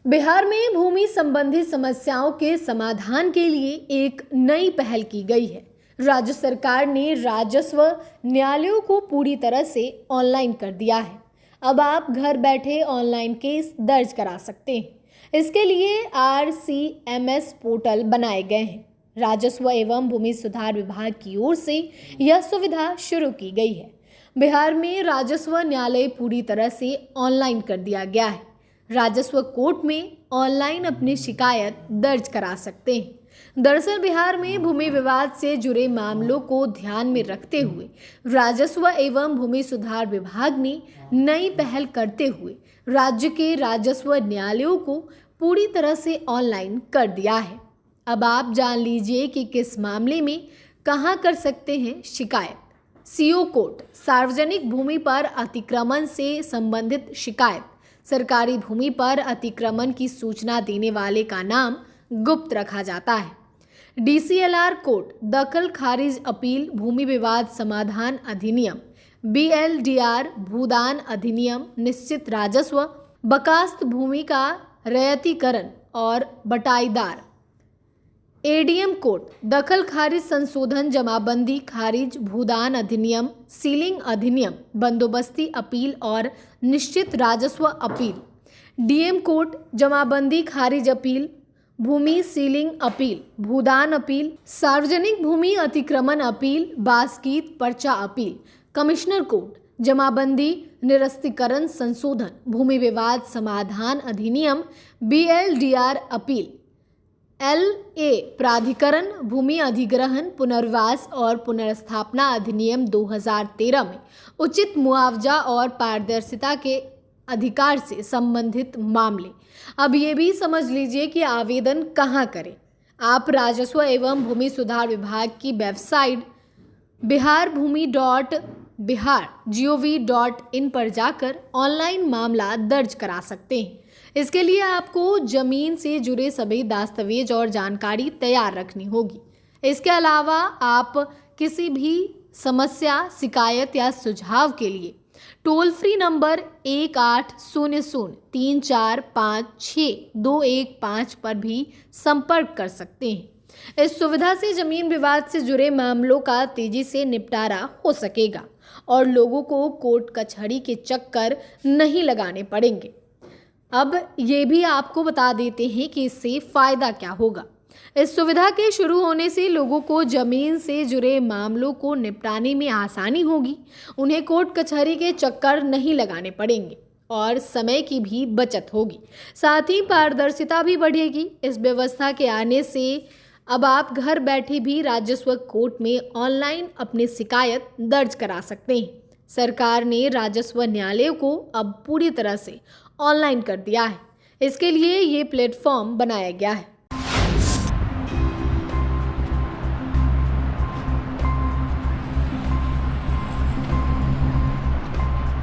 बिहार में भूमि संबंधी समस्याओं के समाधान के लिए एक नई पहल की गई है। राज्य सरकार ने राजस्व न्यायालयों को पूरी तरह से ऑनलाइन कर दिया है। अब आप घर बैठे ऑनलाइन केस दर्ज करा सकते हैं। इसके लिए RCMS पोर्टल बनाए गए हैं। राजस्व एवं भूमि सुधार विभाग की ओर से यह सुविधा शुरू की गई है। बिहार में राजस्व न्यायालय पूरी तरह से ऑनलाइन कर दिया गया है। राजस्व कोर्ट में ऑनलाइन अपनी शिकायत दर्ज करा सकते हैं। दरअसल बिहार में भूमि विवाद से जुड़े मामलों को ध्यान में रखते हुए राजस्व एवं भूमि सुधार विभाग ने नई पहल करते हुए राज्य के राजस्व न्यायालयों को पूरी तरह से ऑनलाइन कर दिया है। अब आप जान लीजिए कि किस मामले में कहां कर सकते हैं शिकायत। CO कोर्ट, सार्वजनिक भूमि पर अतिक्रमण से संबंधित शिकायत। सरकारी भूमि पर अतिक्रमण की सूचना देने वाले का नाम गुप्त रखा जाता है। DCLR कोर्ट, दखल खारिज अपील, भूमि विवाद समाधान अधिनियम, BLDR, भूदान अधिनियम, निश्चित राजस्व, बकास्त भूमि का रैयतीकरण और बटाईदार। ADM कोर्ट, दखल खारिज संशोधन, जमाबंदी खारिज, भूदान अधिनियम, सीलिंग अधिनियम, बंदोबस्ती अपील और निश्चित राजस्व अपील। DM कोर्ट, जमाबंदी खारिज अपील, भूमि सीलिंग अपील, भूदान अपील, सार्वजनिक भूमि अतिक्रमण अपील, बास्कीत पर्चा अपील। कमिश्नर कोर्ट, जमाबंदी निरस्तीकरण संशोधन, भूमि विवाद समाधान अधिनियम, BLDR अपील। LA प्राधिकरण, भूमि अधिग्रहण, पुनर्वास और पुनर्स्थापना अधिनियम 2013 में उचित मुआवजा और पारदर्शिता के अधिकार से संबंधित मामले। अब ये भी समझ लीजिए कि आवेदन कहाँ करें। आप राजस्व एवं भूमि सुधार विभाग की वेबसाइट biharbhumi.bihar.gov.in पर जाकर ऑनलाइन मामला दर्ज करा सकते हैं। इसके लिए आपको जमीन से जुड़े सभी दस्तावेज और जानकारी तैयार रखनी होगी। इसके अलावा आप किसी भी समस्या, शिकायत या सुझाव के लिए टोल फ्री नंबर 1800-3456-215 पर भी संपर्क कर सकते हैं। इस सुविधा से जमीन विवाद से जुड़े मामलों का तेजी से निपटारा हो सकेगा और लोगों को कोर्ट कचहरी के चक्कर नहीं लगाने पड़ेंगे। अब ये भी आपको बता देते हैं कि इससे फ़ायदा क्या होगा। इस सुविधा के शुरू होने से लोगों को ज़मीन से जुड़े मामलों को निपटाने में आसानी होगी। उन्हें कोर्ट कचहरी के चक्कर नहीं लगाने पड़ेंगे और समय की भी बचत होगी। साथ ही पारदर्शिता भी बढ़ेगी। इस व्यवस्था के आने से अब आप घर बैठे भी राजस्व कोर्ट में ऑनलाइन अपनी शिकायत दर्ज करा सकते हैं। सरकार ने राजस्व न्यायालय को अब पूरी तरह से ऑनलाइन कर दिया है। इसके लिए ये प्लेटफॉर्म बनाया गया है।